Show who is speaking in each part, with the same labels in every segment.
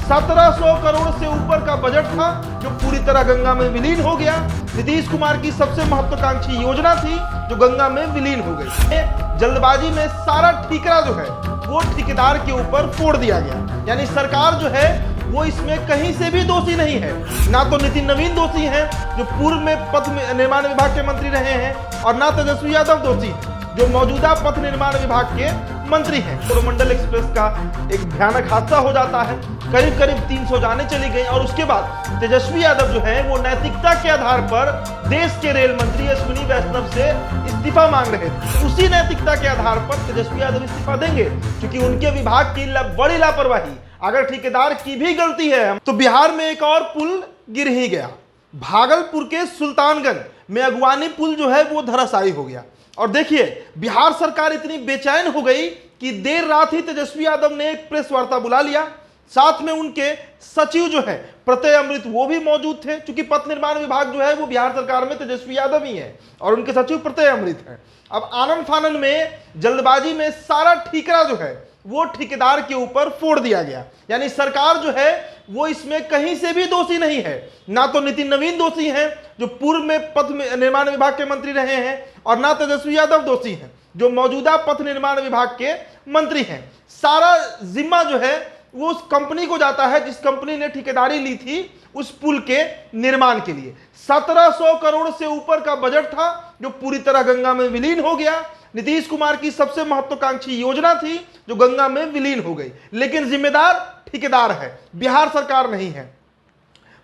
Speaker 1: 1700 करोड़ से ऊपर का बजट था जो पूरी तरह गंगा में विलीन हो गया। नीतीश कुमार की सबसे महत्वाकांक्षी योजना थी जो गंगा में विलीन हो गई। जल्दबाजी में सारा ठीकरा जो है वो ठेकेदार के ऊपर फोड़ दिया गया। यानी सरकार जो है वो इसमें कहीं से भी दोषी नहीं है। ना तो नितिन नवीन दोषी हैं जो पूर्व में पथ निर्माण विभाग के मंत्री रहे हैं, और ना तेजस्वी यादव दोषी हैं जो मौजूदा पथ निर्माण विभाग के मंत्री हैं। कोरोमंडल एक्सप्रेस का एक भयानक हादसा हो जाता है, करीब करीब 300 जाने चली गई, और उसके बाद तेजस्वी यादव जो है वो नैतिकता के आधार पर देश के रेल मंत्री अश्विनी वैष्णव से इस्तीफा मांग रहे थे। उसी नैतिकता के आधार पर तेजस्वी यादव इस्तीफा देंगे क्योंकि उनके विभाग की बड़ी लापरवाही, अगर ठेकेदार की भी गलती है तो बिहार में एक और पुल गिर ही गया। भागलपुर के सुल्तानगंज में अगवानी पुल जो है वो धराशायी हो गया। और देखिए, बिहार सरकार इतनी बेचैन हो गई कि देर रात ही तेजस्वी यादव ने एक प्रेस वार्ता बुला लिया। साथ में उनके सचिव जो है प्रत्यय अमृत वो भी मौजूद थे, क्योंकि पथ निर्माण विभाग जो है वो बिहार सरकार में तेजस्वी यादव ही है और उनके सचिव प्रत्यय अमृत हैं। अब आनन फानन में जल्दबाजी में सारा ठीकरा जो है वो ठेकेदार के ऊपर फोड़ दिया गया। यानी सरकार जो है वो इसमें कहीं से भी दोषी नहीं है। ना तो नितिन नवीन दोषी हैं जो पूर्व में पथ निर्माण विभाग के मंत्री रहे हैं, और ना तेजस्वी यादव दोषी हैं जो मौजूदा पथ निर्माण विभाग के मंत्री हैं। सारा जिम्मा जो है वो उस कंपनी को जाता है जिस कंपनी ने ठेकेदारी ली थी उस पुल के निर्माण के लिए। 1700 करोड़ से ऊपर का बजट था जो पूरी तरह गंगा में विलीन हो गया। नीतीश कुमार की सबसे महत्वाकांक्षी योजना थी जो गंगा में विलीन हो गई, लेकिन जिम्मेदार ठेकेदार है, बिहार सरकार नहीं है।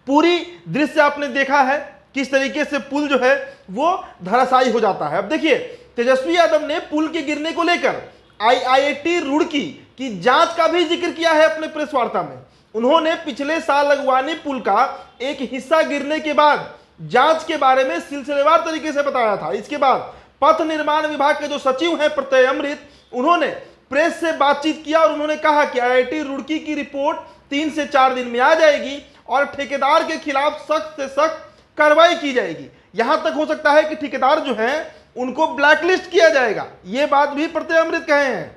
Speaker 1: पूरी दृश्य आपने देखा है किस तरीके से पुल जो है वो धराशायी हो जाता है। अब देखिए, तेजस्वी यादव ने पुल के गिरने को लेकर आईआईटी रुड़की की जांच का भी जिक्र किया है अपने प्रेस वार्ता में। उन्होंने पिछले साल अगवानी पुल का एक हिस्सा गिरने के बाद जांच के बारे में सिलसिलेवार तरीके से बताया था। इसके बाद पथ निर्माण विभाग के जो सचिव हैं प्रत्यय अमृत, उन्होंने प्रेस से बातचीत किया और उन्होंने कहा कि आईआईटी रुड़की की रिपोर्ट 3 से 4 दिन में आ जाएगी और ठेकेदार के खिलाफ सख्त से सख्त कार्रवाई की जाएगी। यहां तक हो सकता है कि ठेकेदार जो हैं उनको ब्लैकलिस्ट किया जाएगा। यह बात भी प्रत्यय अमृत कहे हैं।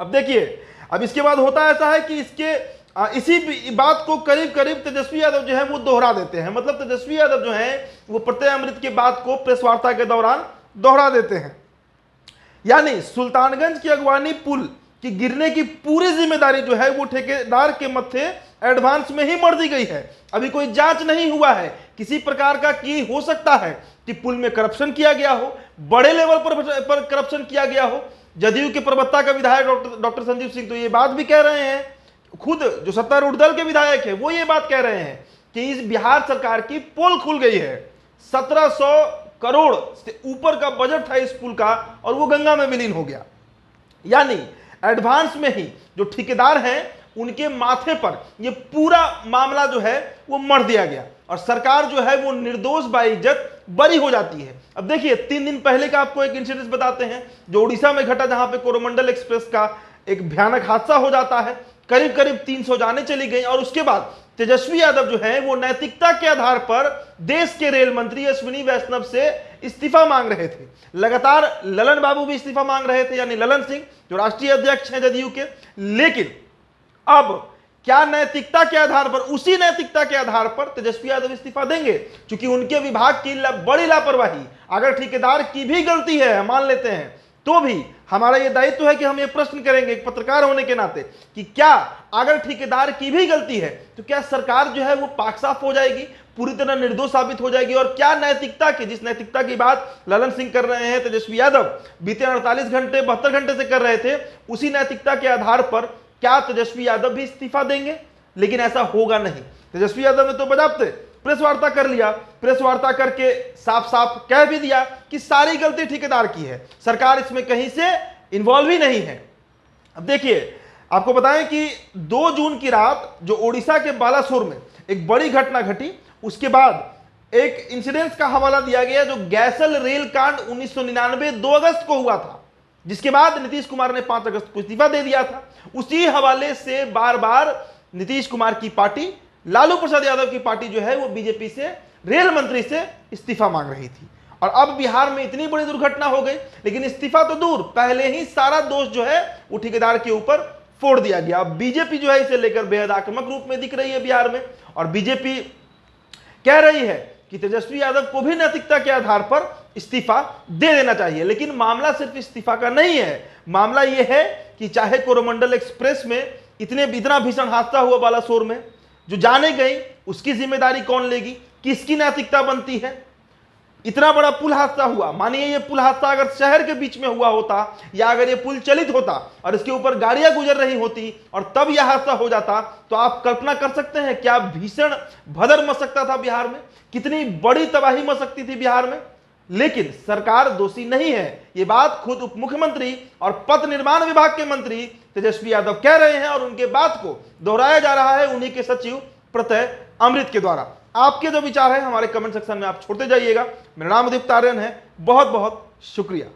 Speaker 1: अब देखिए, अब इसके बाद होता ऐसा है कि इसी बात को करीब करीब तेजस्वी यादव जो है वो दोहरा देते हैं। मतलब तेजस्वी यादव जो है वो प्रत्यय अमृत की बात को प्रेस वार्ता के दौरान दोहरा देते हैं। यानी सुल्तानगंज की अगवानी पुल की गिरने की पूरी जिम्मेदारी जो है वो ठेकेदार के मत्थे एडवांस में ही मर दी गई है। अभी कोई जांच नहीं हुआ है किसी प्रकार का कि हो सकता है कि पुल में करप्शन किया गया हो, बड़े लेवल पर करप्शन किया गया हो। जदयू के प्रवक्ता का विधायक डॉक्टर संजीव सिंह तो ये बात भी कह रहे हैं, खुद जो सत्तारूढ़ दल के विधायक है वो ये बात कह रहे हैं कि इस बिहार सरकार की पोल खुल गई है। 1700 करोड़ से ऊपर का बजट था इस पुल का और वो गंगा में विलीन हो गया। यानी एडवांस में ही जो ठेकेदार हैं उनके माथे पर ये पूरा मामला जो है वो मर दिया गया और सरकार जो है वो निर्दोष बाइज्जत बरी हो जाती है। अब देखिए, 3 दिन पहले का आपको एक इंसिडेंट बताते हैं जो उड़ीसा में घटा, जहां पे कोरोमंडल एक्सप्रेस का एक भयानक हादसा हो जाता है, करीब करीब 300 जाने चली गई, और उसके बाद तेजस्वी यादव जो है वो नैतिकता के आधार पर देश के रेल मंत्री अश्विनी वैष्णव से इस्तीफा मांग रहे थे। लगातार ललन बाबू भी इस्तीफा मांग रहे थे, यानी ललन सिंह जो राष्ट्रीय अध्यक्ष हैं जदयू के। लेकिन अब क्या नैतिकता के आधार पर, उसी नैतिकता के आधार पर तेजस्वी यादव इस्तीफा देंगे क्योंकि उनके विभाग की बड़ी लापरवाही, अगर ठेकेदार की भी गलती है मान लेते हैं, तो भी हमारा यह दायित्व है कि हम ये प्रश्न करेंगे एक पत्रकार होने के नाते कि क्या अगर ठेकेदार की भी गलती है तो क्या सरकार जो है वो पाक साफ हो जाएगी, पूरी तरह निर्दोष साबित हो जाएगी। और क्या नैतिकता की, जिस नैतिकता की बात ललन सिंह कर रहे हैं, तेजस्वी यादव बीते 48 घंटे 72 घंटे से कर रहे थे, उसी नैतिकता के आधार पर क्या तेजस्वी यादव भी इस्तीफा देंगे? लेकिन ऐसा होगा नहीं। तेजस्वी यादव ने तो बजाबते प्रेस वार्ता कर लिया, प्रेस वार्ता करके साफ साफ कह भी दिया कि सारी गलती ठेकेदार की है, सरकार इसमें कहीं से इन्वॉल्व ही नहीं है। अब देखिए, आपको बताएं कि 2 जून की रात जो ओडिशा के बालासोर में एक बड़ी घटना घटी, उसके बाद एक इंसिडेंट का हवाला दिया गया जो गैसल रेल कांड 1999 2 अगस्त को हुआ था, जिसके बाद नीतीश कुमार ने 5 अगस्त को इस्तीफा दे दिया था। उसी हवाले से बार बार नीतीश कुमार की पार्टी, लालू प्रसाद यादव की पार्टी जो है वो बीजेपी से रेल मंत्री से इस्तीफा मांग रही थी। और अब बिहार में इतनी बड़ी दुर्घटना हो गई, लेकिन इस्तीफा तो दूर, पहले ही सारा दोष जो है वो ठेकेदार के ऊपर फोड़ दिया गया। अब बीजेपी जो है इसे लेकर बेहद आक्रामक रूप में दिख रही है बिहार में, और बीजेपी कह रही है कि तेजस्वी यादव को भी नैतिकता के आधार पर इस्तीफा दे देना चाहिए। लेकिन मामला सिर्फ इस्तीफा का नहीं है, मामला यह है कि चाहे कोरोमंडल एक्सप्रेस में इतना भीषण हादसा हुआ बालासोर में, जो जाने गई उसकी जिम्मेदारी कौन लेगी, किसकी नैतिकता बनती है। इतना बड़ा पुल हादसा हुआ, मानिए ये पुल हादसा अगर शहर के बीच में हुआ होता, या अगर ये पुल चलित होता और इसके ऊपर गाड़ियां गुजर रही होती और तब यह हादसा हो जाता, तो आप कल्पना कर सकते हैं क्या भीषण भदर मच सकता था बिहार में, कितनी बड़ी तबाही मच सकती थी बिहार में। लेकिन सरकार दोषी नहीं है, ये बात खुद उप मुख्यमंत्री और पथ निर्माण विभाग के मंत्री तेजस्वी यादव कह रहे हैं, और उनके बात को दोहराया जा रहा है उन्हीं के सचिव प्रत्यय अमृत के द्वारा। आपके जो विचार है हमारे कमेंट सेक्शन में आप छोड़ते जाइएगा। मेरा नाम दीप्त आर्यन है, बहुत बहुत शुक्रिया।